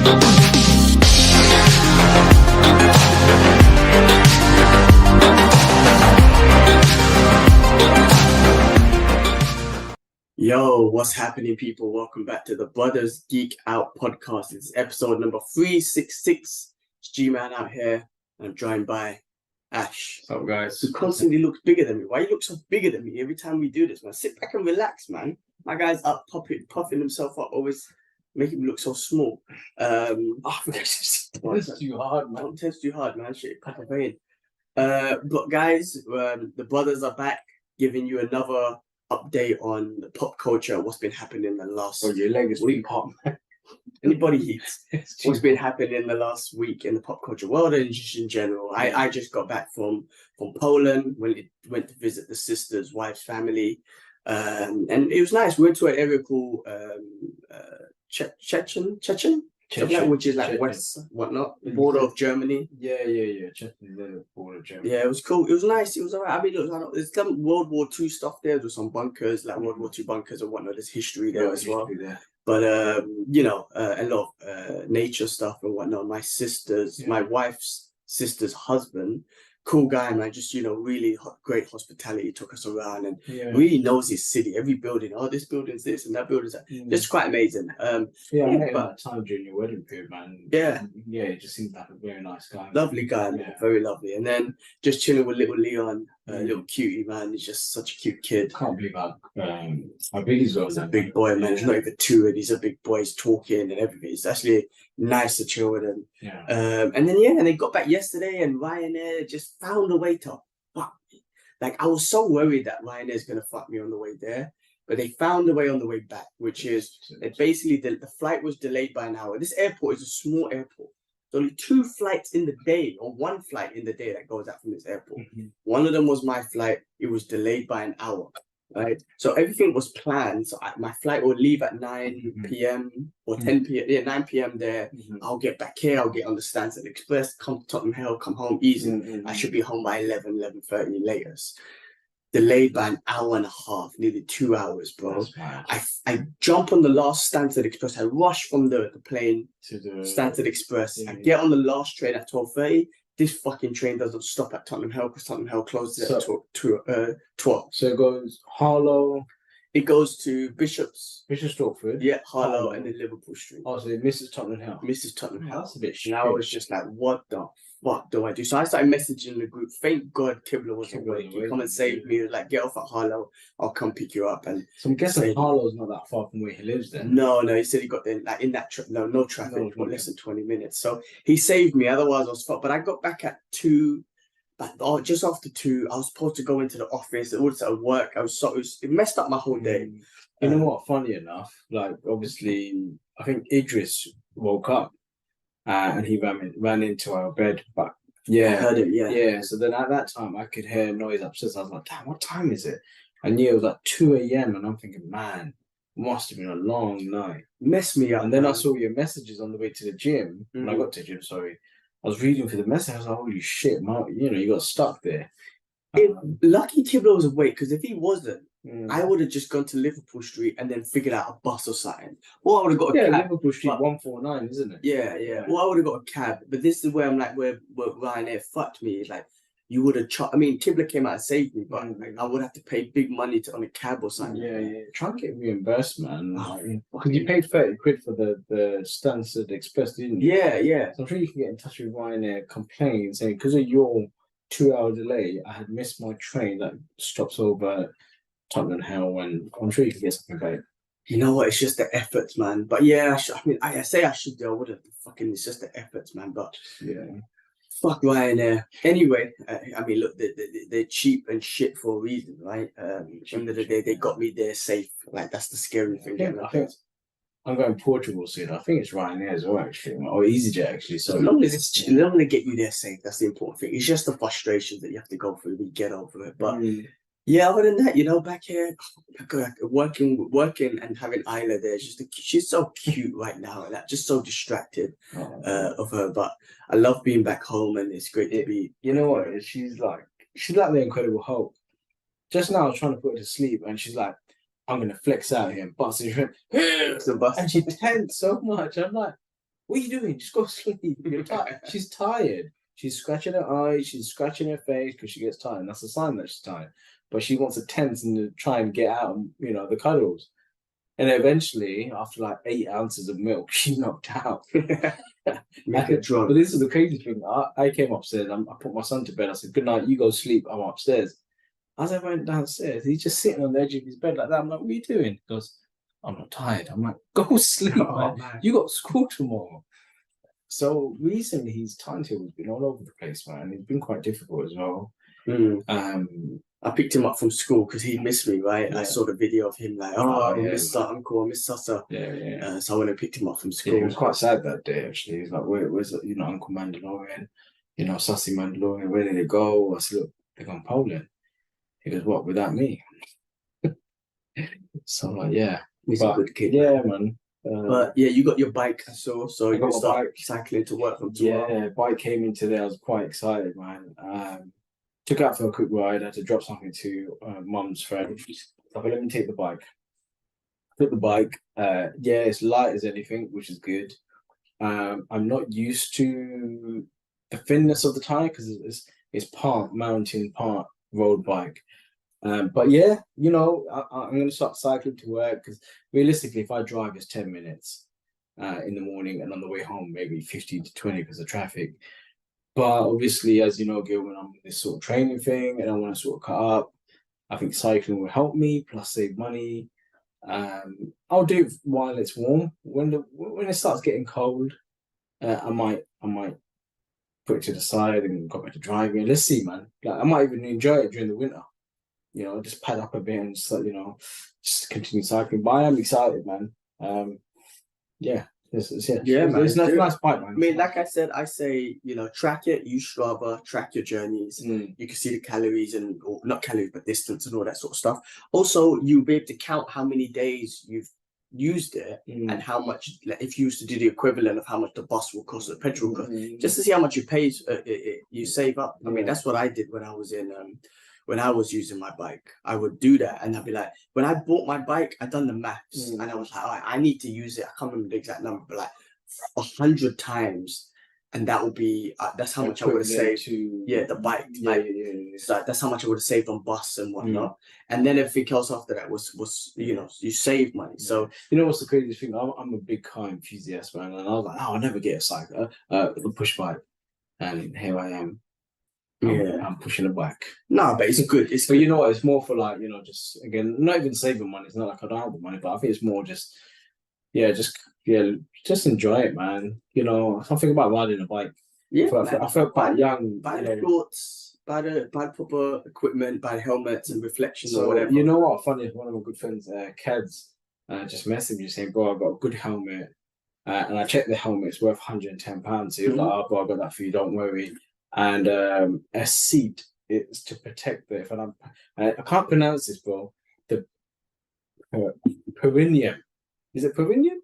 Yo, what's happening, people? Welcome back to the Brothers Geek Out podcast. It's episode number 366. It's G-Man out here, and I'm joined by Ash. What's up, guys? Who constantly looks bigger than me. Why you look so bigger than me every time we do this, man? Sit back and relax, man. My guy's up puffing himself up, always making him look so small. Test too hard, man. Don't test too hard, man. Shit, pack a vein. But guys, the brothers are back, giving you another update on the pop culture, what's been happening in the last your leg is week. pop, man. Anybody heats. What's been happening in the last week in the pop culture world and just in general. I just got back from Poland, went to visit the sister's wife's family, and it was nice. We went to an area called Chechen, which is like west, whatnot, border of Germany. Yeah. Chechen, the border of Germany. Yeah, it was cool. It was nice. It was alright. I mean, look, there's some World War II stuff there. There's some bunkers, like World War II bunkers and whatnot. There's history there as well. But a lot of nature stuff and whatnot. My wife's sister's husband, cool guy, man. Just really great hospitality. Took us around and really knows his city. Every building. Oh, this building's this and that building's that. It's quite amazing. I met that time during your wedding period, man. Yeah, it just seems like a very nice guy. Lovely guy, man. Very lovely. And then just chilling with little Leon, little cutie, man. He's just such a cute kid. Can't believe how big he's a big boy, man. He's not even 2, and he's a big boy. He's talking and everything. It's actually nice to chill with him. And then they got back yesterday, and Ryanair just found a way to fuck me. Like, I was so worried that Ryanair's gonna fuck me on the way there, but they found a way on the way back, which is basically the flight was delayed by an hour. This airport is a small airport. There's only 2 flights in the day, or 1 flight in the day that goes out from this airport. One of them was my flight. It was delayed by an hour. Right, so everything was planned. So my flight will leave at 9 p.m. or 10 p.m. Yeah, 9 p.m. there. I'll get back here. I'll get on the Stansted Express, come to Tottenham Hale, come home easy. I should be home by 11:30 latest. Delayed by an hour and a half, nearly 2 hours, bro. I jump on the last Stansted Express. I rush from the plane to the Stansted Express. I get on the last train at 12:30. This fucking train doesn't stop at Tottenham Hale because Tottenham Hale closes at 12. So it goes Harlow. It goes to Bishop's Stortford. Yeah, Harlow, and then Liverpool Street. Oh, so it misses Tottenham Hale. That's a bit shit. And I was just like, what the fuck do I do? So I started messaging the group. Thank God Kibler wasn't working. Come and save me. Like, get off at Harlow. I'll come pick you up. And so I'm guessing Harlow's not that far from where he lives then. No, he said he got there like in that no traffic, less than 20 minutes. So he saved me. Otherwise I was fucked. But I got back at 2. But just after 2, I was supposed to go into the office. All this at work. It messed up my whole day. You know what? Funny enough, like obviously, I think Idris woke up and he ran into our bed. But I heard it. Yeah. So then at that time, I could hear noise upstairs. I was like, "Damn, what time is it?" I knew it was like 2 a.m. and I'm thinking, man, must have been a long night. Messed me up. And then I saw your messages on the way to the gym. When I got to the gym, sorry. I was reading for the message. I was like, holy shit, man, you got stuck there. Lucky Kibler was awake, because if he wasn't, I would have just gone to Liverpool Street and then figured out a bus or something. Or I would have got a cab. Liverpool Street 149, isn't it? Yeah. Or I would have got a cab. But this is where I'm like, where Ryanair fucked me. Like, you would have Kibler came out and saved me, but I would have to pay big money on a cab or something. Yeah. Try and get reimbursed, man. Because you paid 30 quid for the Stansted Express, didn't you? Yeah. So I'm sure you can get in touch with Ryanair, complain, saying, because of your 2-hour delay, I had missed my train that stops over Tottenham Hale, and I'm sure you can get something back. You know what? It's just the efforts, man. But yeah, I say I should do. I would have. Fucking, it's just the efforts, man. But fuck Ryanair. Anyway, look, they're cheap and shit for a reason, right? At the end of the day, they got me there safe. Like, that's the scary thing. I think I'm going to Portugal soon. I think it's Ryanair as well, actually, or EasyJet, actually. So as long as they get you there safe, that's the important thing. It's just the frustrations that you have to go through. We get over it, but. Yeah, other than that, back here, working and having Isla there, she's so cute right now, and just so distracted of her. But I love being back home, and it's great to be. You know what? She's like the Incredible Hulk. Just now, I was trying to put her to sleep, and she's like, "I'm gonna flex out here and bust it," and she tensed so much. I'm like, what are you doing? Just go sleep. You're tired. She's tired. She's scratching her eyes. She's scratching her face because she gets tired. And that's a sign that she's tired. But she wants to tense and to try and get out, the cuddles. And eventually, after like 8 ounces of milk, she knocked out. Make it drunk. But this is the crazy thing. I came upstairs. I put my son to bed. I said, "Good night. You go sleep. I'm upstairs." As I went downstairs, he's just sitting on the edge of his bed like that. I'm like, "What are you doing?" He goes, "I'm not tired." I'm like, "Go sleep, man. You got school tomorrow." So recently, his timetable's been all over the place, man. It's been quite difficult as well. I picked him up from school because he missed me, right? Yeah. I saw the video of him like, I miss Uncle, I miss Sasa. So I went and picked him up from school. Yeah, he was quite sad that day, actually. He's like, where's Uncle Mandalorian? Sassy Mandalorian, where did they go? I said, look, they're gone Poland. He goes, what, without me? So I'm like, yeah. He's a good kid. Yeah, man. But yeah, you got your bike, so you got start bike. cycling to work from tomorrow. Yeah, bike came in today. I was quite excited, man. Took out for a quick ride. I had to drop something to mum's friend. So let me take the bike. Took the bike. Yeah, it's light as anything, which is good. I'm not used to the thinness of the tire because it's part mountain, part road bike. But yeah, I'm going to start cycling to work because realistically, if I drive, it's 10 minutes in the morning, and on the way home, maybe 15 to 20 because of traffic. But obviously, as you know, Gilman, I'm in this sort of training thing, and I want to sort of cut up. I think cycling will help me, plus save money. I'll do it while it's warm. When it starts getting cold, I might put it to the side and go back to driving. Let's see, man. Like I might even enjoy it during the winter. Just pad up a bit and just continue cycling. But I am excited, man. Yeah. It's nice bike, man. I mean, like I said, I say, track it, use Strava, track your journeys. You can see the calories or not calories, but distance and all that sort of stuff. Also, you'll be able to count how many days you've used it and how much, if you used to do the equivalent of how much the bus will cost, the petrol cost, just to see how much you pay, you save up. I mean, that's what I did when I was when I was using my bike. I would do that, and I'd be like, when I bought my bike, I done the maths, and I was like, all right, I need to use it. I can't remember the exact number, but like 100 times, and that would be that's how much I would have saved. The bike. So that's how much I would have saved on bus and whatnot. And then everything else after that was you save money. So what's the craziest thing? I'm a big car enthusiast, man, and I was like, I'll never get a cycle, a push bike, and here I am. I'm pushing it back. No, but it's good. But you know what? It's more for like, just again, not even saving money. It's not like I don't have the money, but I think it's more just enjoy it, man. Something about riding a bike. I felt quite young. Buy the shorts, buy the proper equipment, buy helmets and reflection or whatever. You know what? Funny, one of my good friends, Keds, just messaged me saying, "Bro, I got a good helmet," and I checked the helmet. It's worth £110. So he was like, "Oh, bro, I got that for you. Don't worry." And a seat is to protect the. I can't pronounce this, bro. The perineum. Is it perineum?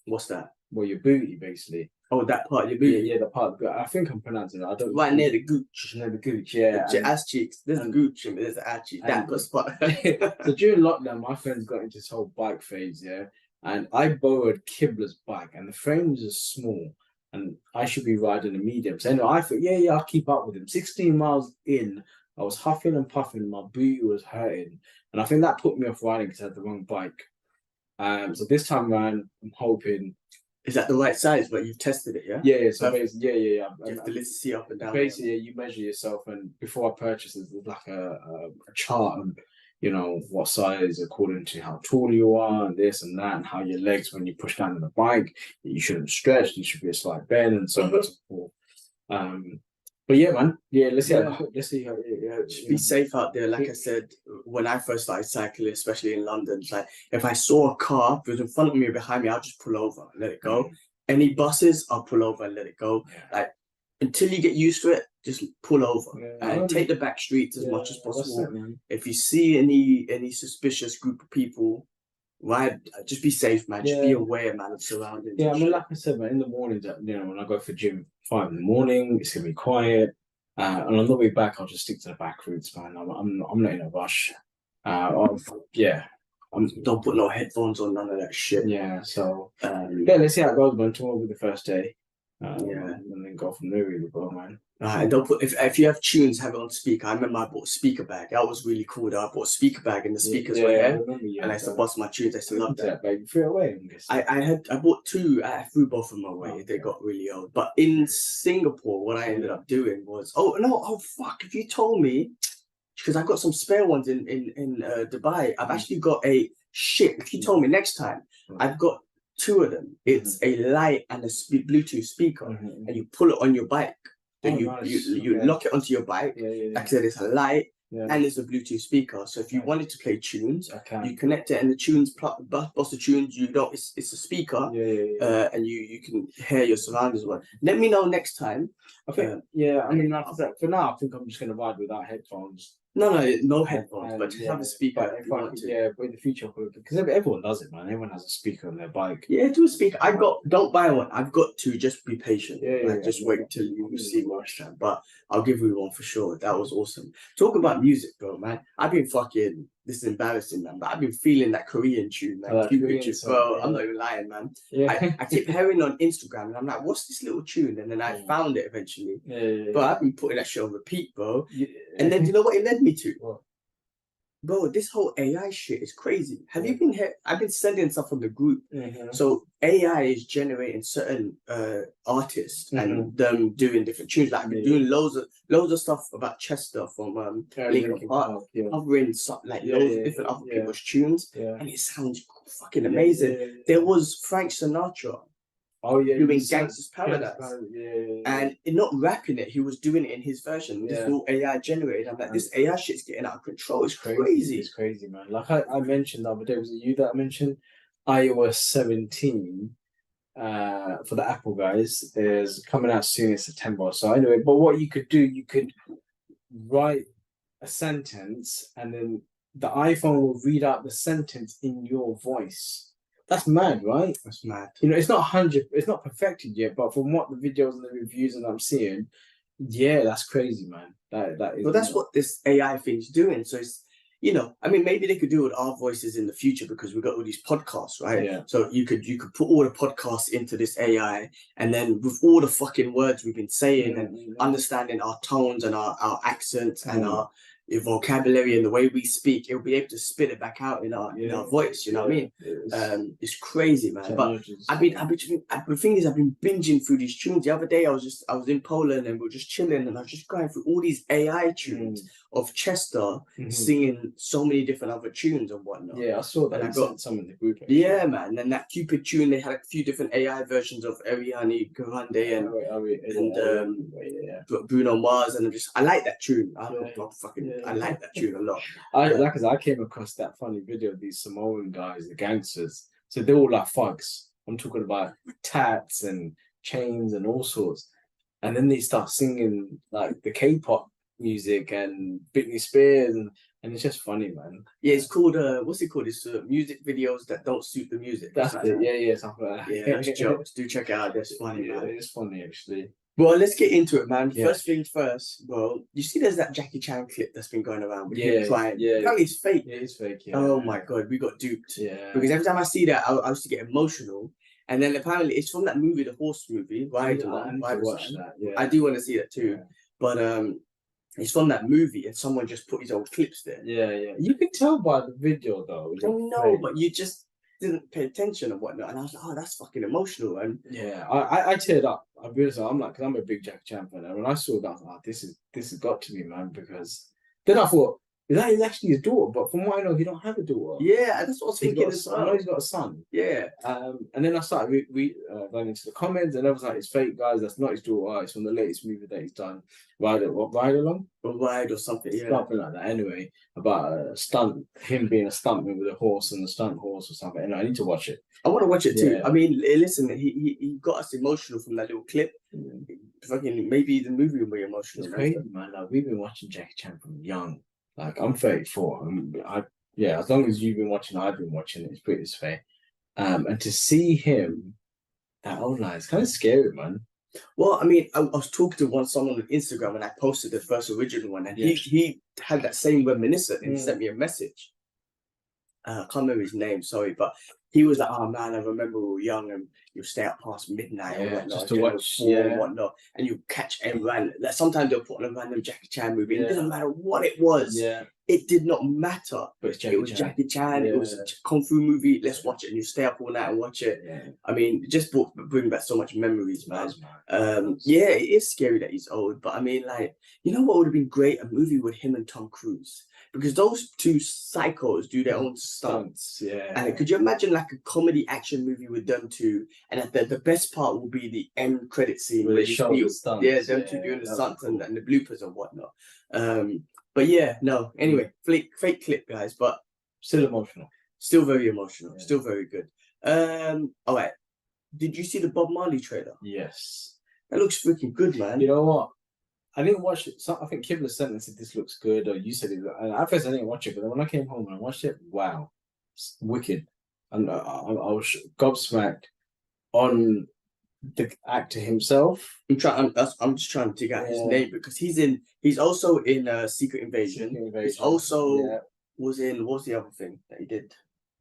What's that? Well, your booty, basically. Oh, that part of your booty. Yeah, the part. I think I'm pronouncing it. I don't. Right near the gooch. Near the gooch, yeah. The ass cheeks. There's the gooch and there's the ass cheeks. That spot. So during lockdown, my friends got into this whole bike phase, yeah. And I borrowed Kibler's bike, and the frame was small. And I should be riding a medium. So anyway, I thought, yeah, I'll keep up with him. 16 miles in, I was huffing and puffing. My booty was hurting. And I think that put me off riding because I had the wrong bike. So this time around, I'm hoping. Is that the right size? But you've tested it, yeah? Yeah. So yeah. You have to see up and down. Basically, you measure yourself. And before I purchase it, there's like a chart and what size according to how tall you are and this and that, and how your legs, when you push down on the bike, you shouldn't stretch, you should be a slight bend and so on and so forth. But yeah, man, let's see how be safe out there. Like I said, when I first started cycling, especially in London, it's like if I saw a car that was in front of me or behind me, I'll just pull over and let it go. Any buses, I'll pull over and let it go. Like until you get used to it, just pull over and take the back streets as much as possible. If you see any suspicious group of people, just be safe, man. Just be aware, man, of surroundings. Yeah, I mean, like I said, man, in the mornings, when I go for gym 5 in the morning, it's gonna be quiet. And on the way back, I'll just stick to the back routes, man. I'm not in a rush. Don't put no headphones on, none of that shit. Yeah, so let's see how it goes, man. Tomorrow will be the first day. Yeah. And then go from there, really, bro, man. And don't put if you have tunes, have it on speaker. I remember I bought a speaker bag. That was really cool. Though. I bought a speaker bag and the speakers were here, and I used to bust my tunes. I used to love that. Baby, threw it away. I bought two. I threw both of them away. They got really old. But in Singapore, what I ended up doing was fuck! If you told me, because I got some spare ones in Dubai. I've actually got a shit. If you told me next time, I've got two of them. It's a light and a Bluetooth speaker, and you pull it on your bike. Then you lock it onto your bike. Like I said, it's a light and it's a Bluetooth speaker. So if you wanted to play tunes, you connect it and the tunes bust the tunes. You don't. It's a speaker, and you can hear your surroundings. Well, let me know next time. I think I mean, like I said, for now, I think I'm just gonna ride without headphones. No headphones, but just have a speaker. But but in the future, because everyone does it, man. Everyone has a speaker on their bike. Yeah, do a speaker. Don't buy one. I've got to. Just be patient. Just wait till you see more time. But I'll give you one for sure. That was awesome. Talk about music, bro, man. I've been fucking. This is embarrassing, man. But I've been feeling that Korean tune, man. Cupid tune, bro. I'm not even lying, man. I keep hearing on Instagram, and I'm like, what's this little tune? And then I found it eventually. But I've been putting that shit on repeat, bro. And then you know what it led me to? What? Bro, this whole AI shit is crazy. Have you been here? I've been sending stuff from the group. So AI is generating certain artists and them doing different tunes. Like I've been doing loads of stuff about Chester from Linkin Park, covering stuff like loads of different other people's tunes, and it sounds fucking amazing. There was Frank Sinatra. Doing Gangsta's Paradise. And not rapping it, he was doing it in his version. This all AI generated. I'm like, this AI shit's getting out of control. It's crazy. It's crazy, man. Like I mentioned the other day, was it you that I mentioned? iOS 17 for the Apple guys is coming out soon in September. So anyway, but what you could do, you could write a sentence and then the iPhone will read out the sentence in your voice. That's mad, right? That's mad. You know, it's not perfected yet, but from what the videos and the reviews and I'm seeing, that's crazy, man. That is. Well, that's what this AI thing's doing. So it's, I mean, maybe they could do it with our voices in the future because we've got all these podcasts, right? Yeah. So you could put all the podcasts into this AI, and then with all the fucking words we've been saying and understanding our tones and our accents and our vocabulary and the way we speak, it'll be able to spit it back out in our voice. You know what I mean? It's crazy, man. But the thing is, I've been binging through these tunes. The other day, I was in Poland and we were just chilling, and I was just going through all these AI tunes of Chester singing so many different other tunes and whatnot. Yeah, I saw that. I got some in the group. Yeah, man. And that Cupid tune, they had a few different AI versions of Ariana Grande and Bruno Mars, and I like that tune. I like that tune a lot. I came across that funny video of these Samoan guys, the gangsters. So they're all like thugs. I'm talking about tats and chains and all sorts. And then they start singing like the K-pop music and Britney Spears, and it's just funny, man. Yeah, it's called what's it called? It's music videos that don't suit the music. That's it. Yeah, something like that. Yeah, it's jokes. Do check it out. That's funny, man. It's funny actually. Well, let's get into it, man. First things first. Well, you see, there's that Jackie Chan clip that's been going around with him crying. Yeah, apparently it's fake. Yeah, it's fake. Yeah. Oh my god, we got duped. Yeah. Because every time I see that, I used to get emotional. And then apparently it's from that movie, the horse movie. Ride Along. I watch that. Yeah. I do want to see that too. Yeah. But it's from that movie, and someone just put his old clips there. Yeah. You can tell by the video though. No, but you just didn't pay attention and whatnot, and I was like, oh, that's fucking emotional. And I teared up. I'll be honest, I'm like, because I'm a big Jackie Chan fan, and when I saw that, I was like, this has got to be, man, because then I thought, that is actually his daughter, but from what I know, he don't have a daughter. Yeah, that's what I was thinking as well. I know he's got a son. Yeah. And then I started going into the comments, and I was like, it's fake, guys. That's not his daughter. It's from the latest movie that he's done. Ride Along? Ride or something, yeah. Something like that. Anyway, about a stunt, him being a stuntman with a horse and a stunt horse or something. And I need to watch it. I want to watch it too. Yeah. I mean, listen, he got us emotional from that little clip. Fucking maybe the movie will be emotional. It's crazy, man. Like, we've been watching Jackie Chan from young. Like, I'm 34. As long as you've been watching, I've been watching it. It's pretty fair. And to see him that old, it's kind of scary, man. Well, I mean, I was talking to someone on Instagram, and I posted the first original one, and he had that same reminiscent, and he sent me a message. I can't remember his name, sorry, but he was like, oh man, I remember we were young and you stay up past midnight and whatnot, just to watch, and whatnot, and you catch everyone. Like, sometimes they'll put on a random Jackie Chan movie, and it doesn't matter what it was. It did not matter. But it was Jackie Chan. It was a kung fu movie. Let's watch it, and you stay up all night and watch it. I mean, it just bring back so much memories, man. Yeah, it is scary that he's old, but I mean, like, you know what would have been great? A movie with him and Tom Cruise. Because those two psychos do their own stunts. And could you imagine like a comedy action movie with them two? And the best part will be the end credit scene where they show the stunts. them two doing the stunts and the bloopers and whatnot. But yeah, no. Anyway, fake clip, guys, but still emotional. Still very emotional. Still very good. All right. Did you see the Bob Marley trailer? Yes. That looks freaking good, man. You know what? I didn't watch it. I think Kibler sent and said this looks good, or you said it. And at first I didn't watch it, but then when I came home and I watched it, wow, it's wicked. And I was gobsmacked on the actor himself. I'm just trying to dig out his name because he's also in Secret Invasion. He's also was in, what's the other thing that he did?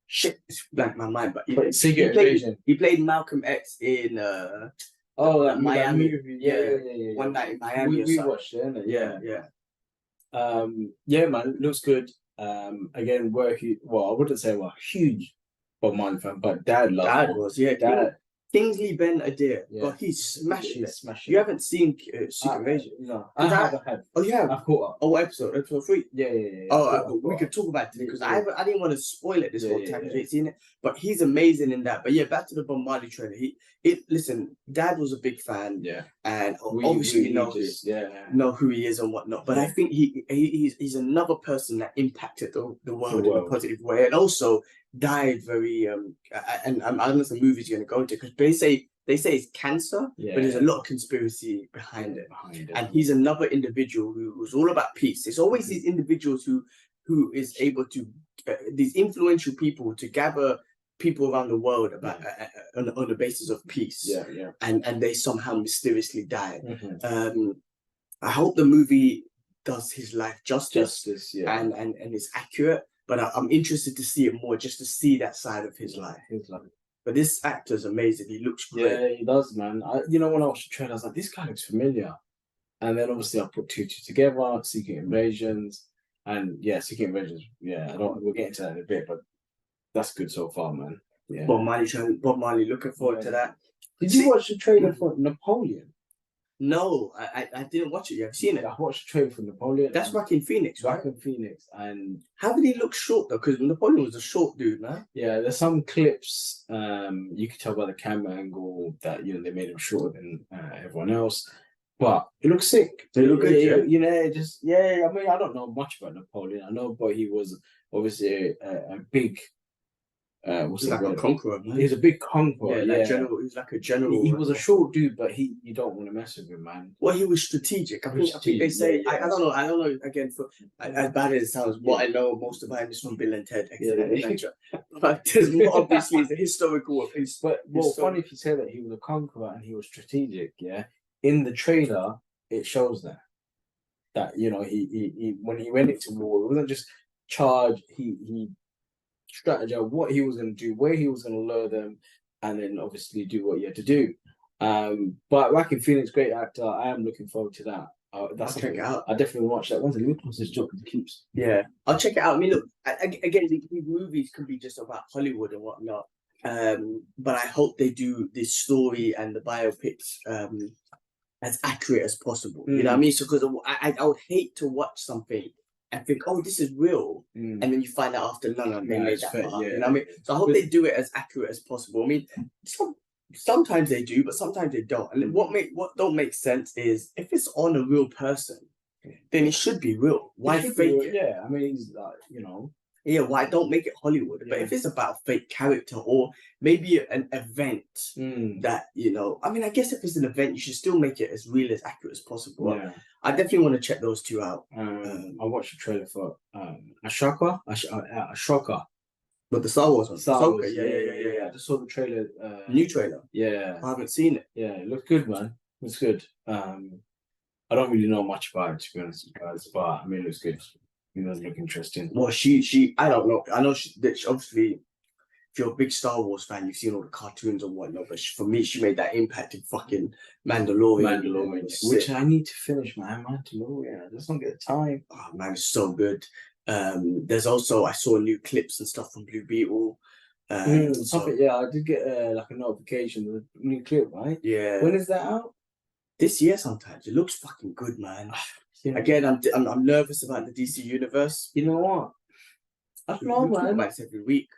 Shit, it's blank my mind, but Secret Invasion. He played Malcolm X in that Miami. Yeah. One Night in Miami. We watched it, Yeah, man, looks good. Again, I wouldn't say huge Bob Marley fan, but Dad was. Kingsley Ben Adair, but he's smashing it. You haven't seen Secret Invasion? No, I have. Oh, you have? I've caught up. Oh, what episode? Episode 3? Yeah. Oh, we could talk about it because I didn't want to spoil it this whole time because you ain't seen it. But he's amazing in that. But yeah, back to the Bob Marley trailer. Listen, Dad was a big fan. Yeah. And obviously know who he is and whatnot. But I think he's another person that impacted the world in a positive way. And also died very and I don't know if the movie's going to go into because they say it's cancer, but there's a lot of conspiracy behind it. And he's another individual who was all about peace. It's always these individuals who is able to these influential people to gather people around the world about on the basis of peace. And they somehow mysteriously died. I hope the movie does his life justice and is accurate. But I'm interested to see it more, just to see that side of his life. But this actor's amazing. He looks great. Yeah, he does, man. When I watched the trailer, I was like, this guy looks familiar. And then obviously I put two together, Secret Invasions. And Secret Invasions, we'll get into that in a bit, but that's good so far, man. Yeah. Bob Marley, looking forward to that. Did you watch the trailer for Napoleon? No, I didn't watch it yet. Have you seen it? I watched the trailer for Napoleon. That's Joaquin Phoenix, right? Joaquin Phoenix. And how did he look short though? Because Napoleon was a short dude, man. Yeah, there's some clips you can tell by the camera angle that they made him shorter than everyone else. But it looks sick. They look good, I mean, I don't know much about Napoleon. I know, but he was obviously a big. He's like a conqueror, man. He's a big conqueror. General. He's like a general. He was a short dude, but you don't want to mess with him, man. Well, he was strategic. I think they say. I don't know. Again, for as bad as it sounds, what I know most about is from Bill and Ted. But there's more obviously the historical. Funny if you say that he was a conqueror and he was strategic. Yeah, in the trailer it shows that he when he went into war, it wasn't just charge. He strategize what he was going to do, where he was going to lure them, and then obviously do what he had to do. But Joaquin Phoenix, great actor. I am looking forward to that. I'll check it out. I definitely watch that. Once a little his job keeps. Yeah, I'll check it out. I mean, look, again, these movies can be just about Hollywood and whatnot. But I hope they do this story and the biopics as accurate as possible. You know what I mean? So because I would hate to watch something and think, oh, this is real. And then you find out after, no, they made that part. You know what I mean? So I hope they do it as accurate as possible. I mean, sometimes they do, but sometimes they don't. And what don't make sense is if it's on a real person, then it should be real. Why fake it? Yeah, I mean, he's Yeah, why don't make it Hollywood? But if it's about a fake character or maybe an event that, I mean, I guess if it's an event, you should still make it as real, as accurate as possible. Yeah. I definitely want to check those two out. I watched the trailer for Ashoka. But the Star Wars one? Star Wars, yeah. I just saw the trailer. New trailer? Yeah. I haven't seen it. Yeah, it looks good, man. It's good. I don't really know much about it, to be honest with you guys, but I mean, it looks good. It does look interesting. Well, she I don't know. I know that obviously, if you're a big Star Wars fan, you've seen all the cartoons and whatnot. But for me, she made that impact in fucking Mandalorian, which I need to finish, man. Mandalorian, I just don't get the time. Oh man, it's so good. There's also I saw new clips and stuff from Blue Beetle. Yeah, I did get like a notification with a new clip, right? Yeah. When is that out? This year. Sometimes it looks fucking good, man. Again, I'm nervous about the DC universe. You know what? I don't know, man. Talk about this every week.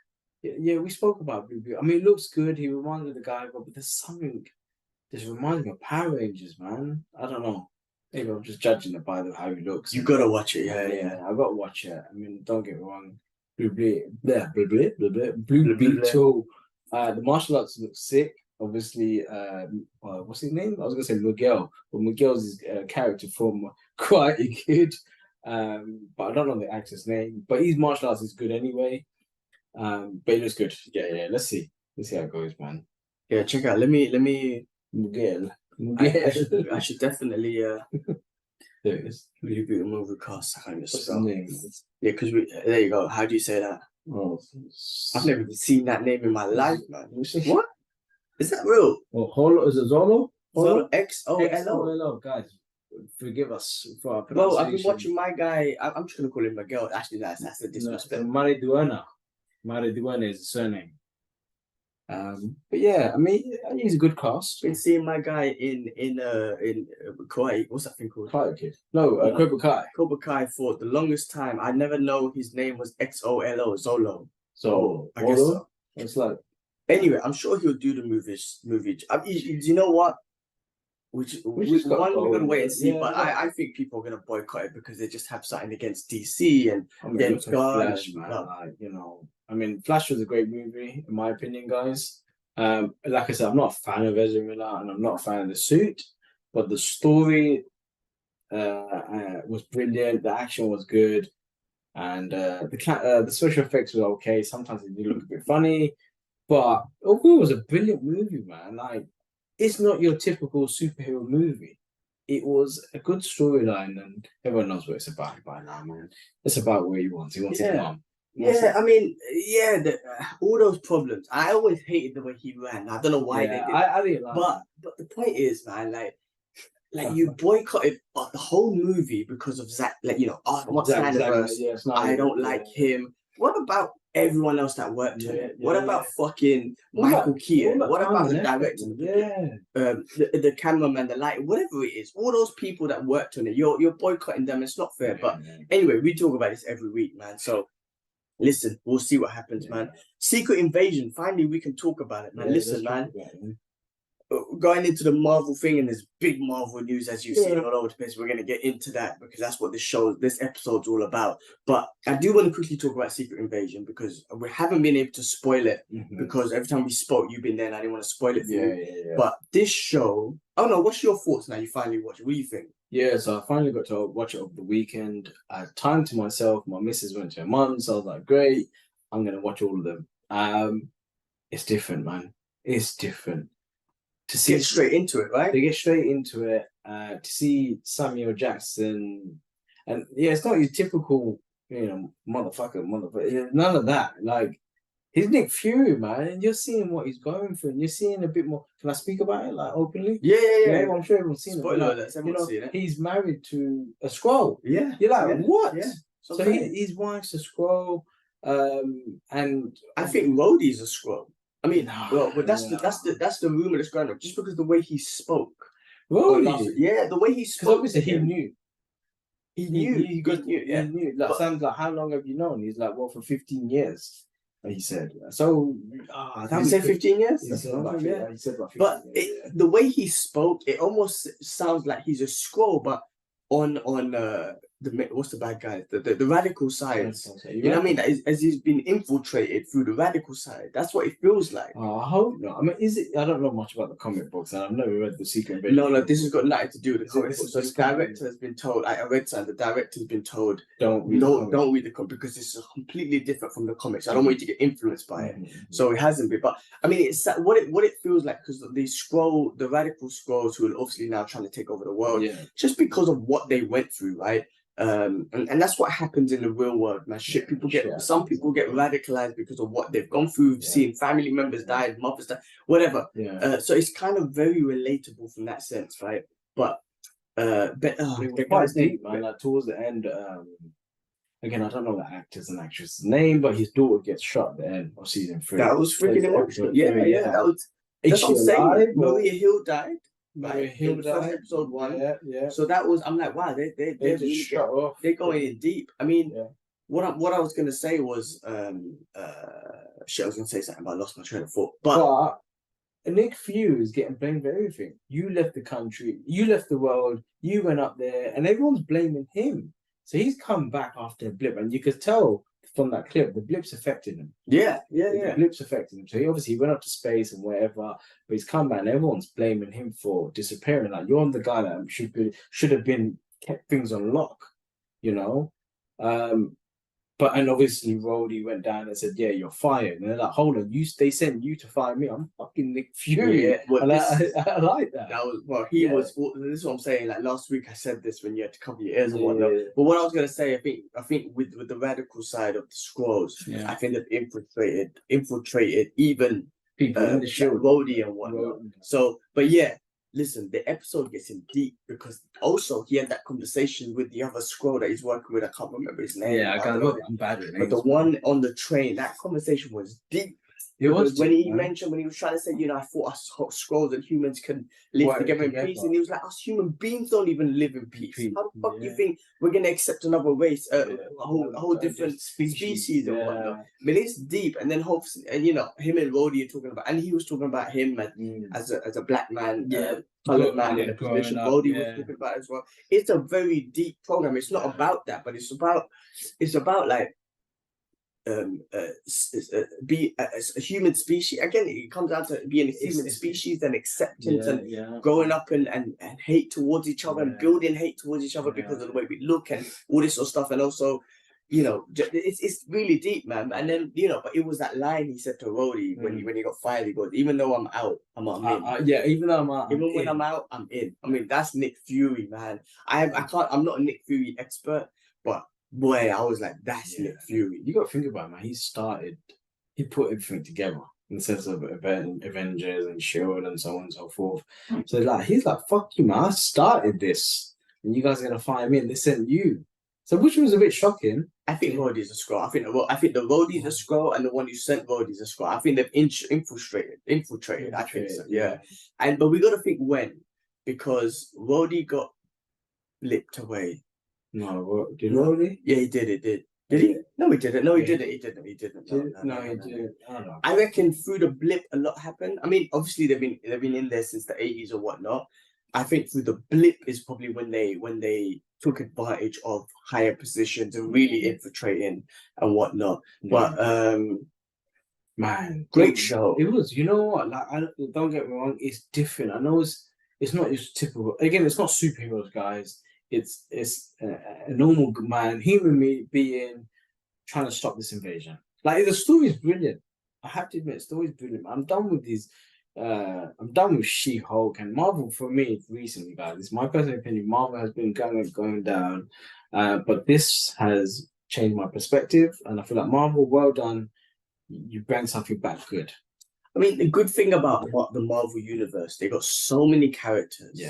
Yeah, we spoke about Blue Beetle. I mean, it looks good. He reminds me of the guy, but there's something. This reminds me of Power Rangers, man. I don't know. Maybe I'm just judging it by how he looks. You gotta watch it, yeah. I gotta watch it. I mean, don't get me wrong. Blue Beetle. The martial arts look sick. Obviously, what's his name? I was gonna say Miguel, but Miguel's his character from Karate Kid. But I don't know the actor's name. But his martial arts is good anyway. But it looks good. Yeah. Let's see how it goes, man. Yeah, check out. Let me Miguel. I should definitely there it is. Blue Beetle movie cast. I can't What's the name? Yeah, because there you go. How do you say that? Oh, I've never seen that name in my life, man. What? Is that real? Oh, Holo, is it Zolo? Zolo, XOLO. XOLO, guys. Forgive us for our Well, pronunciation. I've been watching my guy. I'm just gonna call him Miguel. Actually, that's a disrespect. Mariduena. Mariduena is the surname. But yeah, I mean, he's a good cast. Been seeing my guy in Kauai. What's that thing called? Karate Kid. No, Cobra Kai. Cobra Kai for the longest time. I never know his name was XOLO, Zolo. So I guess so. It's like. Anyway, I'm sure he'll do the movie. You know what? Which one we're gonna wait and see. But I think people are gonna boycott it because they just have something against DC and against Flash, man. I mean, Flash was a great movie in my opinion, guys. Like I said, I'm not a fan of Ezra Miller and I'm not a fan of the suit, but the story was brilliant. The action was good, and the special effects were okay. Sometimes it did look a bit funny, but overall, it was a brilliant movie, man. Like, it's not your typical superhero movie. It was a good storyline, and everyone knows what it's about by now, man. It's about what he wants. He wants his mom. Yeah, I mean, all those problems. I always hated the way he ran. I don't know why they did. I didn't like but the point is, man, like you boycotted the whole movie because of Zach. I don't like him. What about everyone else that worked on it? What about fucking Michael Keaton? What about the director? The cameraman, the light, whatever it is. All those people that worked on it, you're boycotting them. It's not fair. But anyway, we talk about this every week, man. So listen, we'll see what happens, man. Secret Invasion. Finally, we can talk about it, man. Listen, man. Going into the Marvel thing, and there's big Marvel news as you see all over the place. We're going to get into that because that's what this episode's all about. But I do want to quickly talk about Secret Invasion because we haven't been able to spoil it because every time we spoke, you've been there and I didn't want to spoil it for you. But this show, what's your thoughts now? You finally watch it. What do you think? Yeah, so I finally got to watch it over the weekend. I had time to myself. My missus went to her mum, so I was like, great, I'm going to watch all of them. It's different, man. It's different. To get straight into it, right? They get straight into it. To see Samuel Jackson, and it's not your typical, motherfucker. None of that. Like, he's Nick Fury, man, and you're seeing what he's going through, and you're seeing a bit more. Can I speak about it, like, openly? Yeah. I'm sure everyone's seen it. He's married to a Skrull. Yeah. You're like, what? Yeah. So his wife's a Skrull, and I think Rhodey's a Skrull. I mean, that's the rumor that's going on. Just because the way he spoke, the way he spoke. Because obviously he knew. He knew. Like, sounds like, how long have you known? He's like, well, for 15 years. He said. So, did he say 15 years? He said about 15 but years. The way he spoke, it almost sounds like he's a Skrull, but on what's the bad guy? The radical side. You know what I mean? As he's been infiltrated through the radical side. That's what it feels like. I hope not. I mean, I don't know much about the comic books, and I've never read the Secret Invasion. No, this has got nothing to do with the comic books. So the director has been told. I read something. The director has been told, don't read the comic because it's completely different from the comics. I don't want you to get influenced by it. So it hasn't been. But I mean, it's what it feels like because the radical Skrulls who are obviously now trying to take over the world, just because of what they went through, right? And that's what happens in the real world, man. Shit, some people get radicalized because of what they've gone through, seeing family members die, mothers die, whatever. So it's kind of very relatable from that sense, right? But the guy's deep, man. Like towards the end, again, I don't know the actor's and actress's name, but his daughter gets shot at the end of season 3. That was freaking emotional. Yeah. That's what I'm saying. Maria Hill died. Maria Hill died. Episode 1. Yeah. So that was. I'm like, wow, they really shut off. They're going in deep. I mean, what I was gonna say was, shit. I was gonna say something, but I lost my train of thought. But Nick Fury is getting blamed for everything. You left the country. You left the world. You went up there, and everyone's blaming him. So he's come back after a blip, and you could tell from that clip the blip's affected him. The blip's affected him. So he went up to space and wherever, but he's come back, and everyone's blaming him for disappearing. Like, you're the guy that should have been kept things on lock, you know. And obviously Rhodey went down and said, "Yeah, you're fired." And they're like, "Hold on, they sent you to fire me? I'm fucking Nick Fury." I like that. This is what I'm saying. Like last week, I said this when you had to cover your ears and whatnot. But what I was gonna say, I think with the radical side of the Skrulls, I think they've infiltrated even people in the show, Rhodey and whatnot. So, but yeah. Listen, the episode gets in deep because also he had that conversation with the other Skrull that he's working with. I can't remember his name. Yeah, I'm bad with names. But the one on the train, that conversation was deep. It was when he mentioned, when he was trying to say, you know, I thought us Skrulls and humans can live together in peace, and he was like, us human beings don't even live in peace. How the fuck do you think we're gonna accept another race, a whole different species and whatnot? But it's deep, and then hopefully, and you know, him and Rhodey are talking about, and he was talking about him as a black man, colored man in a position. Rhodey was talking about as well. It's a very deep program. It's not about that, but it's about like. Be a human species again. It comes down to being a human species and acceptance and growing up and hate towards each other and building hate towards each other because of the way we look and all this sort of stuff. And also, you know, it's really deep, man. And then, you know, but it was that line he said to Rhodey when he got fired. He goes, "Even though I'm out, I'm in." Even though I'm out, when I'm out, I'm in. I mean, that's Nick Fury, man. I'm not a Nick Fury expert, but boy, I was like, that's Nick Fury. You got to think about it, man. He put everything together in the sense of Avengers and S.H.I.E.L.D. and so on and so forth. So like, he's like, fuck you, man. I started this, and you guys are going to fire me, and they sent you. So which was a bit shocking. I think Rhodey's a Skrull. I think the Rhodey's a Skrull, and the one who sent Rhodey's a Skrull. I think they've infiltrated. I think so, yeah. But we got to think when, because Rhodey got blipped away. No, did Rhodey? Yeah, he did. It did. Did he? No, he didn't. No, he didn't. He didn't. He didn't. No, he didn't. I don't know. I reckon through the blip, a lot happened. I mean, obviously they've been in there since the 80s or whatnot. I think through the blip is probably when they took advantage of higher positions and really infiltrating and whatnot. But man, great show. It was. You know what? Like, don't get me wrong. It's different. I know it's not just typical. Again, it's not superheroes, guys. It's a normal man, human being, trying to stop this invasion. Like, the story is brilliant. I have to admit, the story is brilliant. I'm done with these. I'm done with She-Hulk and Marvel. For me, recently, guys, it's my personal opinion. Marvel has been going down, but this has changed my perspective, and I feel like Marvel, well done. You bring something back good. I mean, the good thing about the Marvel universe, they got so many characters,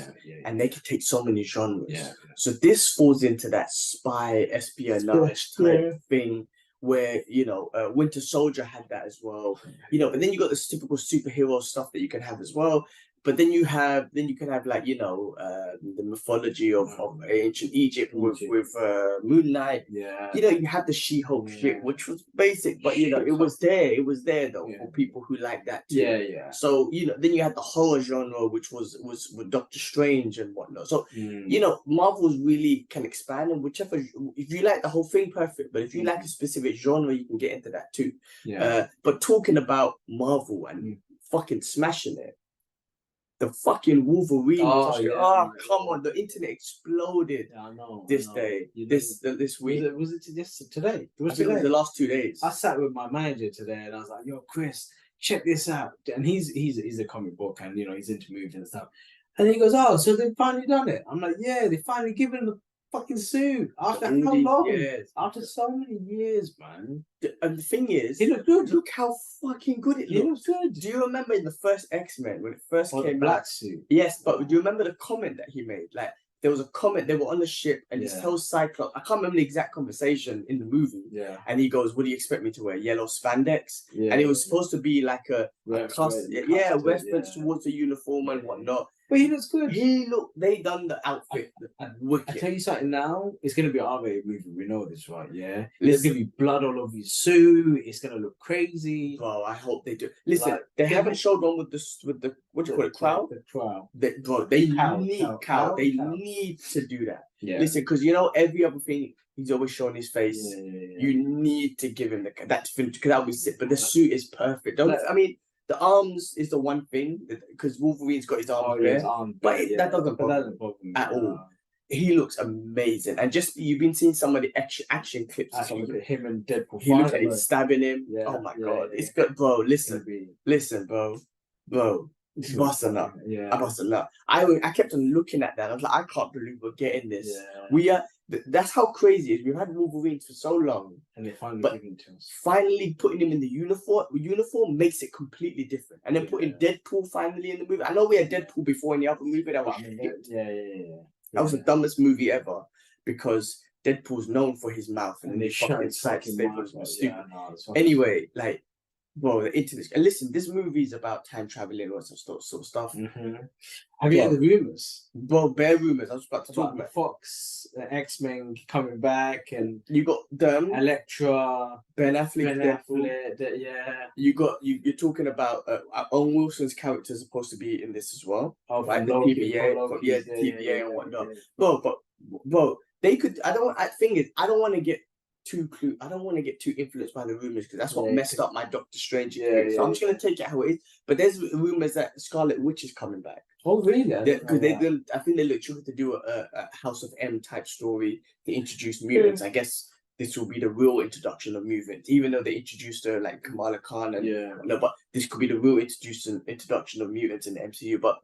and they can take so many genres. Yeah. So this falls into that spy espionage type thing, where, you know, Winter Soldier had that as well. You know, but then you got this typical superhero stuff that you can have as well. But then you can have like, you know, the mythology of ancient Egypt with Moon Knight. Yeah. You know, you have the She-Hulk shit, which was basic, but you know, it was there though for people who like that too. Yeah. So, you know, then you had the horror genre, which was with Doctor Strange and whatnot. So, you know, Marvel's really can expand, and whichever, if you like the whole thing, perfect. But if you like a specific genre, you can get into that too. Yeah. But talking about Marvel and fucking smashing it. The fucking Wolverine. Come on! The internet exploded. Yeah, I know. Day, this week. Was it today? It was the last 2 days. I sat with my manager today, and I was like, "Yo, Chris, check this out." And he's a comic book, and you know, he's into movies and stuff. And he goes, "Oh, so they've finally done it?" I'm like, "Yeah, they finally given fucking suit after All how these long? years. After so many years, man. And the thing is, He looked good. look how fucking good it He looks. looked good. Do you remember in the first X-Men when it first Or the came black out? suit. Yes, but do you remember the comment that he made? Like, there was a comment, they were on the ship, and he tells Cyclops, I can't remember the exact conversation in the movie. Yeah. And he goes, what do you expect me to wear? Yellow spandex? Yeah. And it was supposed to be like a reference towards the uniform and whatnot. But he looks good. They done the outfit wicked. I tell you something now, it's going to be an R-rated movie. We know this, right? Yeah. There's going to be blood all over his suit. It's going to look crazy. Bro, I hope they do. Listen, they haven't showed one with the what do you call it, crowd? The crowd. They need to do that. Yeah. Listen, because you know every other thing he's always showing his face. You need to give him that because that'll be sick. But the suit is perfect. I mean, the arms is the one thing because Wolverine's got his arms bare, but that doesn't bother me at all. He looks amazing, and just you've been seeing some of the action clips. Him and Deadpool. He looks like he's stabbing him. Yeah, oh my god, it's good, bro. Listen, bro. Bust a nut. Yeah, I bust a nut. I kept on looking at that. I was like, I can't believe we're getting this. Yeah. We are. That's how crazy it is. We've had Wolverines for so long, and they finally giving to us. Finally putting him in the uniform makes it completely different. And then putting Deadpool finally in the movie. I know we had Deadpool before in the other movie that was That was the dumbest movie ever because Deadpool's known for his mouth and his fucking staples were stupid. Anyway, like, bro, the internet. And listen, this movie is about time traveling or some sort of stuff. Have you heard the rumors? Bro, bare rumors. I was about to talk about Fox, X-Men coming back, and you got them, Elektra, Ben Affleck. You're talking about Owen Wilson's character is supposed to be in this as well. Oh, right, the TVA and whatnot. Bro, they could. I don't want to get too influenced by the rumors because that's what messed up my Doctor Strange experience. So I'm just gonna take it how it is. But there's rumors that Scarlet Witch is coming back. Oh really? Because I think they look to do a House of M type story to introduce mutants. I guess this will be the real introduction of mutants, even though they introduced her like Kamala Khan but this could be the real introduction of mutants in the MCU. But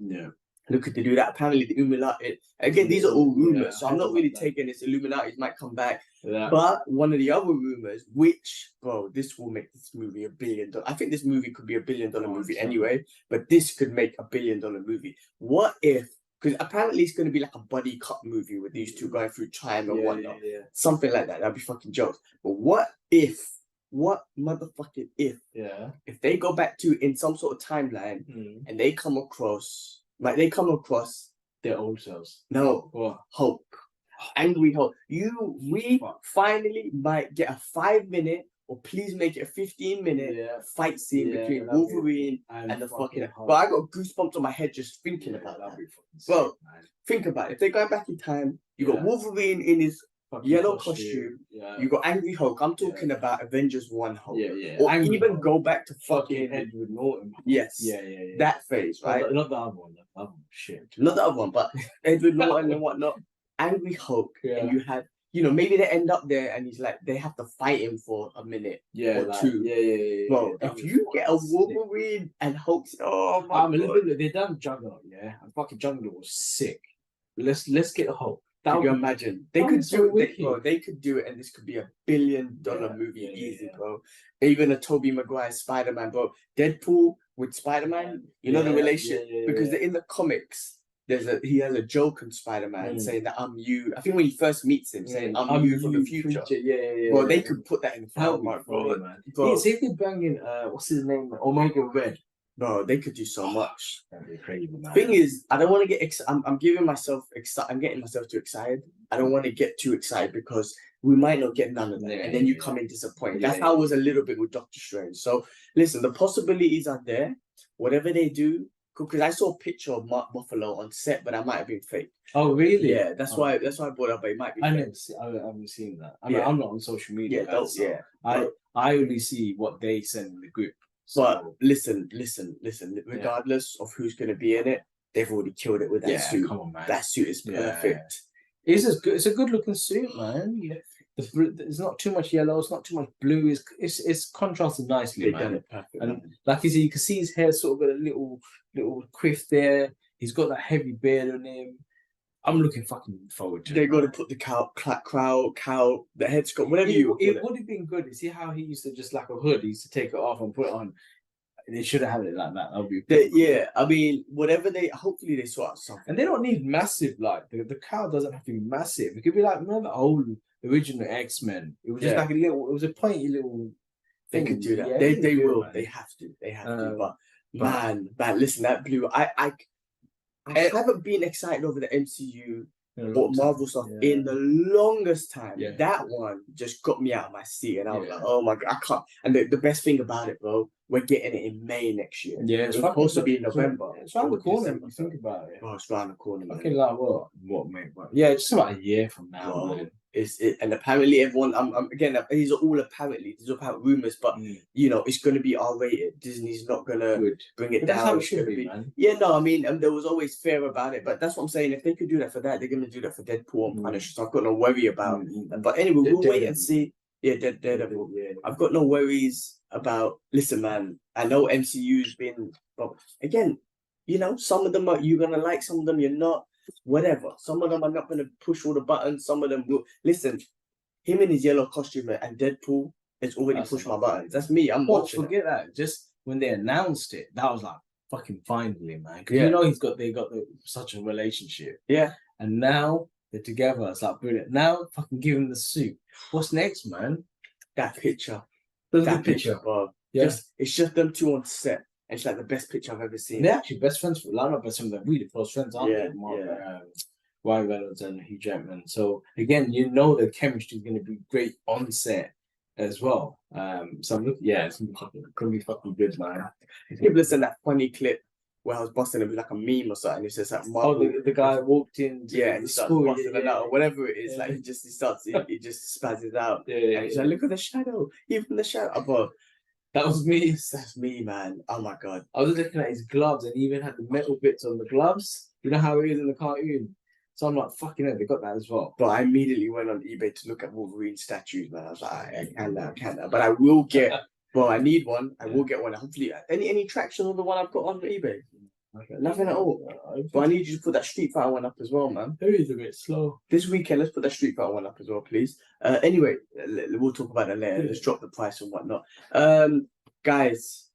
look at to do that. Apparently, the Illuminati. Again, these are all rumors, so I'm not really taking this. Illuminati might come back, but one of the other rumors, which this will make this movie $1 billion. I think this movie could be $1 billion movie anyway, but this could make $1 billion movie. What if? Because apparently it's going to be like a buddy cop movie with these two going through time and whatnot, something like that. That'd be fucking jokes. But what if? What motherfucking if? Yeah. If they go back to in some sort of timeline and they come across. They come across their old selves. No, Hulk, angry Hulk. We finally might get a 5-minute, or please make it a 15-minute fight scene between Wolverine and the fucking Hulk. But I got goosebumps on my head just thinking about that. Well, think about it. If they're going back in time, you got Wolverine in his yellow costume. You got angry Hulk. I'm talking about Avengers 1 Hulk. Or angry even Hulk. Go back to fucking Edward Norton. Yes. That phase, right? Not the other one. Shit. Not the other one, but Edward Norton and whatnot. Angry Hulk. And you had, maybe they end up there and he's like, they have to fight him for a minute or two. Bro, if you get a Wolverine and Hulk, oh my god. They done Juggernaut, and fucking Juggernaut was sick. Let's get a Hulk. Can you imagine? They could do it, bro. They could do it, and this could be $1 billion movie easy, bro. Even a Tobey Maguire Spider-Man, bro. Deadpool with Spider-Man, the relationship because in the comics, he has a joke on Spider-Man saying that I'm you. I think when he first meets him, saying I'm you from the future. Well, they could put that in the film, bro. See if they're banging what's his name, Omega Red. Bro, they could do so much. That'd be crazy, man. Thing is, I don't want to get I'm giving myself excited. I'm getting myself too excited. I don't want to get too excited because we might not get none of that, and then you come in disappointed. That's how it was a little bit with Doctor Strange. So listen, the possibilities are there. Whatever they do, because I saw a picture of Mark Ruffalo on set, but that might have been fake. Oh really? Yeah, that's why I brought it up. But it might be. I haven't seen that. I'm not on social media. I only see what they send in the group. But listen. Regardless of who's going to be in it, they've already killed it with that suit. Come on, man. That suit is perfect. It's a good looking suit, man. There's not too much yellow. It's not too much blue. It's contrasted nicely, man. Done it perfect, and like you can see his hair sort of got a little quiff there. He's got that heavy beard on him. I'm looking fucking forward to it. They got to put the cow, the head sculpt, whatever it would have been good. You see how he used to just like a hood, he used to take it off and put it on. They should have had it like that. That would be yeah. I mean, whatever hopefully they sort out something. And they don't need massive, like the cow doesn't have to be massive. It could be like, remember the old original X-Men? It was just like a little, it was a pointy little thing. They could do that. Yeah, they will. They have to. But man, listen, that blue. I haven't been excited over the MCU or Marvel stuff in the longest time. Yeah. That one just got me out of my seat, and I was like, "Oh my god, I can't!" And the best thing about it, bro, we're getting it in May next year. Yeah, it's supposed to be in November. It's around the corner. If you think about it. Oh, it's around the corner. Okay, like what, mate? Yeah, just about a year from now. Bro, and apparently everyone, again, these are all apparently, these are apparent rumors, but you know, it's going to be R-rated. Disney's not going to bring it down. That's how it should be, man. Yeah, no, I mean, there was always fear about it, but that's what I'm saying. If they could do that for that, they're going to do that for Deadpool and Punisher. So I've got no worry about it. But anyway, we'll wait and see. Yeah, Daredevil. Yeah. I've got no worries about. Listen, man, I know MCU's been, but again, you know, some of them you're gonna like, some of them you're not. Whatever. Some of them are not going to push all the buttons. Some of them will. Listen, him in his yellow costume and Deadpool has already pushed my buttons. That's me. I'm watching. Forget that. Just when they announced it, that was like fucking finally, man. Because you know they got such a relationship. Yeah. And now they're together. It's like brilliant. Now fucking give him the suit. What's next, man? That picture. That picture, bro. Yeah. It's just them two on set. It's like the best picture I've ever seen. They're actually best friends for not best friends, they're really close friends, aren't they? Ryan Reynolds and Hugh Jackman. So again, you know the chemistry is going to be great on set as well. So it's gonna be fucking good, man. People listen to that funny clip where I was busting it with like a meme or something. It says like, the guy walked in, and he starts busting it out or whatever it is. Like he just spazzes out. And he's like, look at the shadow, even the shadow. But that was me. That's me, man. Oh my god. I was looking at his gloves and he even had the metal bits on the gloves. You know how it is in the cartoon. So I'm like, fucking hell, they got that as well. But I immediately went on eBay to look at Wolverine statues, man. I was like, I can't. But I will get. Well, I need one. I will get one. Hopefully, any traction on the one I've got on eBay. Okay. Nothing at all. But I need you to put that Street Fighter one up as well, man. It is a bit slow. This weekend, let's put that Street Fighter one up as well, please. Anyway, we'll talk about that later. Let's drop the price and whatnot. Guys,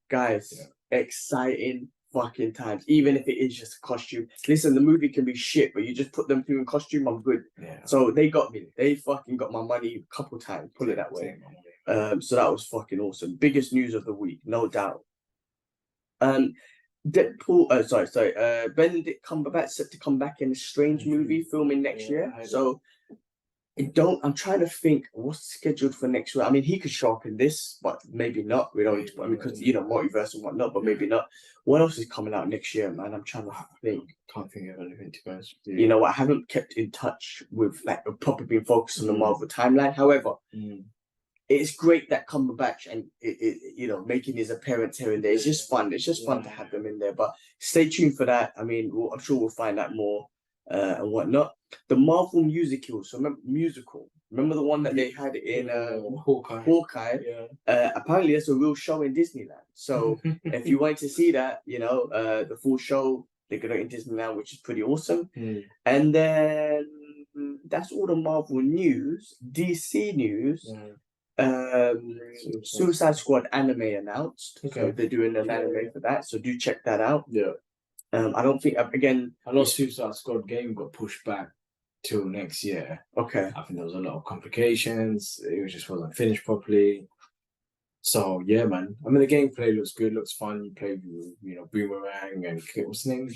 exciting fucking times. Even if it is just a costume. Listen, the movie can be shit, but you just put them through in costume, I'm good. Yeah. So they got me. They fucking got my money a couple times. Put it that way. So that was fucking awesome. Biggest news of the week, no doubt. Deadpool, Benedict Cumberbatch set to come back in a Strange movie filming next year. So I'm trying to think what's scheduled for next year. I mean, he could show up in this, but maybe not. We don't because multiverse and whatnot, but maybe not. What else is coming out next year, man? I'm trying to think. Can't think of anything to be honest with you. You know, I haven't kept in touch with like properly been focused on the Marvel timeline. However, it's great that Cumberbatch and making his appearance here and there. It's just fun. It's just fun to have them in there. But stay tuned for that. I mean, I'm sure we'll find out more and whatnot. The Marvel musical. So remember the one that they had in Hawkeye. Yeah. Apparently, there's a real show in Disneyland. So if you want to see that, the full show, they're going in Disneyland, which is pretty awesome. And then that's all the Marvel news. DC news. Suicide Squad anime announced. Okay. So they're doing an anime for that. So do check that out. Yeah. I don't think I know Suicide Squad game got pushed back till next year. Okay. I think there was a lot of complications. It just wasn't finished properly. So yeah, man. I mean, the gameplay looks good, looks fun. You play, Boomerang and what's the name?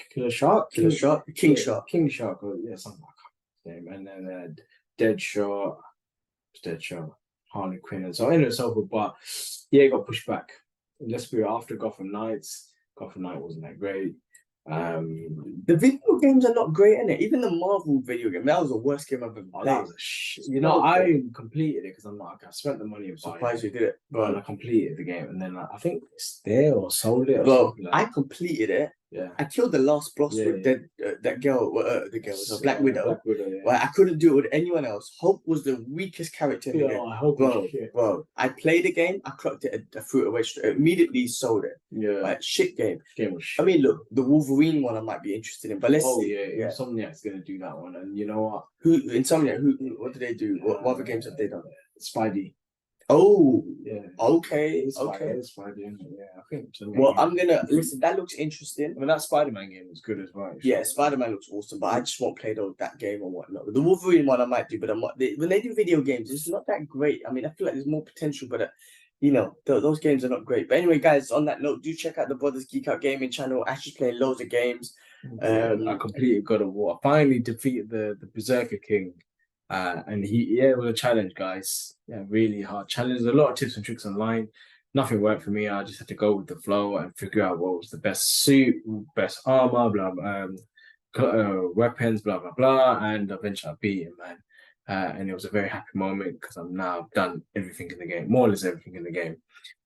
Killer Shark. King Shark. Or, yeah, something like that. And then Deadshot, Harley Quinn, and so on and so forth. But yeah, it got pushed back. Let's be after Gotham Knights. Gotham Knight wasn't that great. The video games are not great, innit? Even the Marvel video game, that was the worst game I've ever played. That was a shit. I completed it because I'm like, I spent the money. I'm surprised you did it, but I completed the game, and then I think it's there or sold it. Well, I completed it, Yeah. I killed the last boss with that girl. The girl was a Black Widow. Black Widow, yeah. Well, I couldn't do it with anyone else. Hulk was the weakest character in the game. Bro, I played the game. I clocked it. I threw it away straight. Immediately sold it. Yeah. Like, shit game. Game was shit. I mean, look, the Wolverine one I might be interested in, but let's see. Yeah. Insomniac's gonna do that one, and you know what? Insomniac? What do they do? What other games have they done? Spidey. Oh, yeah. Okay. Spidey, yeah, I think so. Well, I'm gonna listen. That looks interesting. I mean, that Spider-Man game was good as well. Yeah, Spider-Man looks awesome, but I just won't play that game or whatnot. The Wolverine one I might do, but when they do video games, it's not that great. I mean, I feel like there's more potential, but those games are not great. But anyway, guys, on that note, do check out the Brothers Geek Out Gaming channel. Actually playing loads of games. I completed God of War. I finally defeated the Berserker King. And it was a challenge, guys. Yeah, really hard challenge. There's a lot of tips and tricks online. Nothing worked for me. I just had to go with the flow and figure out what was the best suit, best armor, weapons, blah blah blah. And eventually I beat him, man. And it was a very happy moment because I'm now done everything in the game, more or less everything in the game.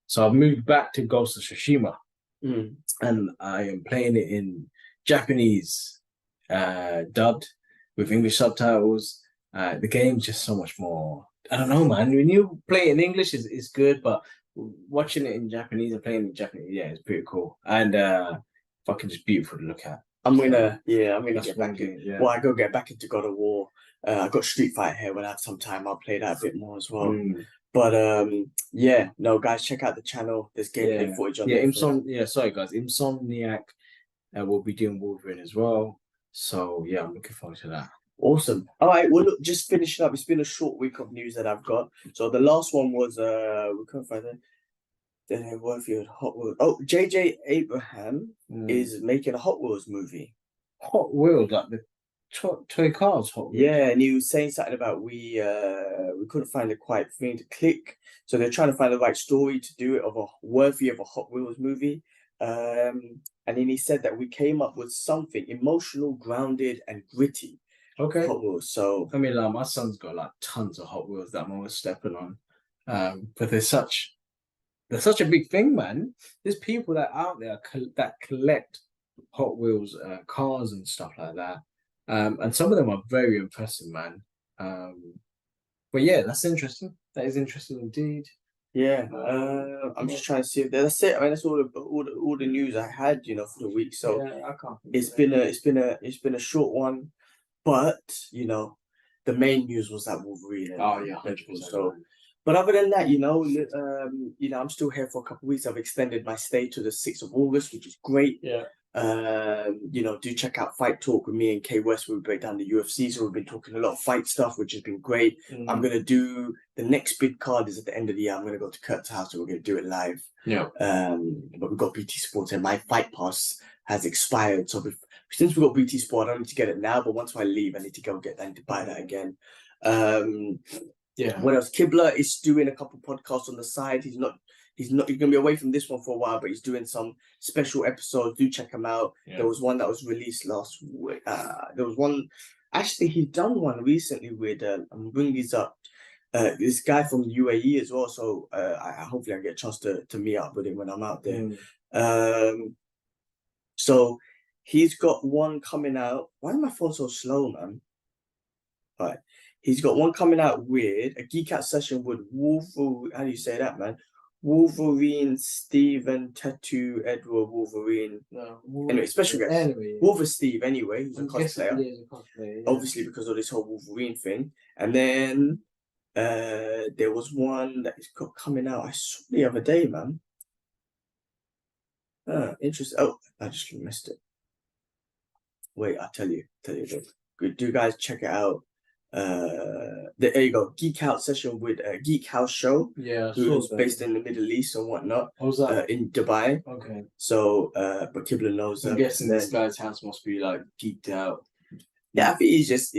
So I've moved back to Ghost of Tsushima, and I am playing it in Japanese, dubbed with English subtitles. The game's just so much more. I don't know, man. When you play it in English, it's good, but watching it in Japanese and playing it in Japanese, yeah, it's pretty cool and fucking just beautiful to look at. I'm gonna get back in. Yeah. Well, I go get back into God of War. I got Street Fighter here. When I have some time, I'll play that a bit more as well. But guys, check out the channel. There's gameplay footage on there. Sorry guys, Insomniac will be doing Wolverine as well. So yeah, I'm looking forward to that. Awesome. All right. Well, look, just finishing up. It's been a short week of news that I've got. So the last one was we couldn't find it. Then Worthy of Hot Wheels. Oh, JJ Abraham is making a Hot Wheels movie. Hot Wheels, like the toy cars. Hot Wheels. Yeah, and he was saying something about we couldn't find the quite thing to click. So they're trying to find the right story to do it worthy of a Hot Wheels movie. And then he said that we came up with something emotional, grounded, and gritty. Okay. Hot Wheels. So I mean, my son's got like tons of Hot Wheels that I'm always stepping on. But they're such a big thing, man. There's people that out there that collect Hot Wheels cars and stuff like that. And some of them are very impressive, man. But yeah, that's interesting. That is interesting indeed. Yeah. I'm just trying to see if that's it. I mean, that's all the news I had, for the week. So yeah, I can't. It's been a short one. But the main news was that Wolverine. Oh yeah, 100%. So, but other than that, I'm still here for a couple of weeks. I've extended my stay to the 6th of August, which is great. Yeah. Do check out Fight Talk with me and K West. We break down the UFC, so we've been talking a lot of fight stuff, which has been great. I'm gonna do the next big card is at the end of the year. I'm gonna go to Kurt's house and we're gonna do it live. Yeah. But we've got BT Sports and my fight pass has expired, so since we've got BT Sport, I don't need to get it now, but once I leave, I need to go get that and to buy that again. What else? Kibler is doing a couple podcasts on the side. He's gonna be away from this one for a while, but he's doing some special episodes. Do check him out. Yeah. There was one that was released last week. There was one, actually, he's done one recently with I'm bringing these up. This guy from UAE as well. So hopefully I get a chance to meet up with him when I'm out there. So he's got one coming out. Why is my phone so slow, man? All right. He's got one coming out with a Geek Out session with Wolverine. How do you say that, man? Wolverine, Steven, Tattoo, Edward, Wolverine. No, anyway, special guest. Anyway, Wolver Steve, anyway. He's a cosplayer. Obviously, because of this whole Wolverine thing. And then there was one that is coming out. I saw the other day, man. Interesting. Oh, I just missed it. Wait, I'll tell you. Do you guys check it out? There you go. Geek Out session with Geek House Show. Yeah, who's based in the Middle East and whatnot. What was that? In Dubai. Okay. So, but Kibler knows. I'm guessing this guy's house must be like geeked out. Yeah, I think he's just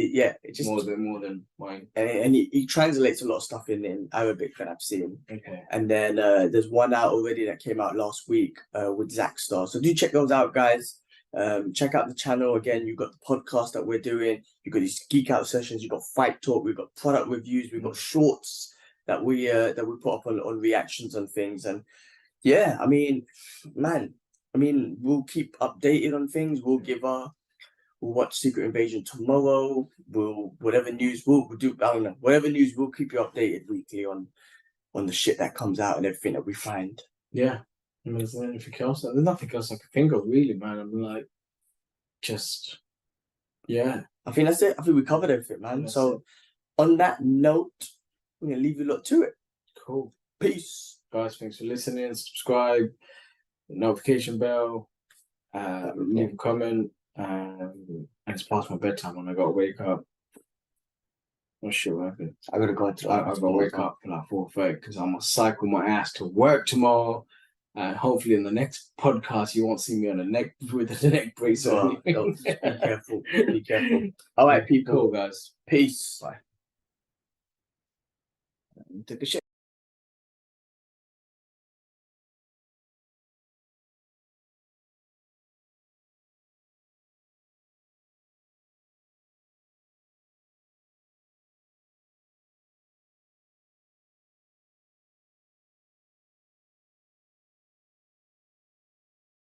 more than mine. And he translates a lot of stuff in Arabic that I've seen. Okay. And then there's one out already that came out last week with Zach Star. So do check those out, guys. Check out the channel again. You've got the podcast that we're doing. You've got these Geek Out sessions. You've got Fight Talk. We've got product reviews. We've got shorts that we put up on reactions and things. And yeah, I mean, man, I mean, we'll keep updated on things. We'll watch Secret Invasion tomorrow. Whatever news we'll do. I don't know. Whatever news, we'll keep you updated weekly on the shit that comes out and everything that we find. Yeah. I mean, is there anything else? There's nothing else I can think of, really, man. I'm like, yeah. I think that's it. I think we covered everything, man. So, on that note, I'm going to leave you lot to it. Cool. Peace. Guys, thanks for listening. Subscribe, notification bell, leave a comment. And it's past my bedtime and I got to wake up. Oh shit, what happened? I got to go to I got to wake up at like 4:30 because I'm going to cycle my ass to work tomorrow. And hopefully in the next podcast, you won't see me on the neck with the neck brace on. Be careful. Be careful. All right, people. Cool, guys. Peace. Bye. Take a shit.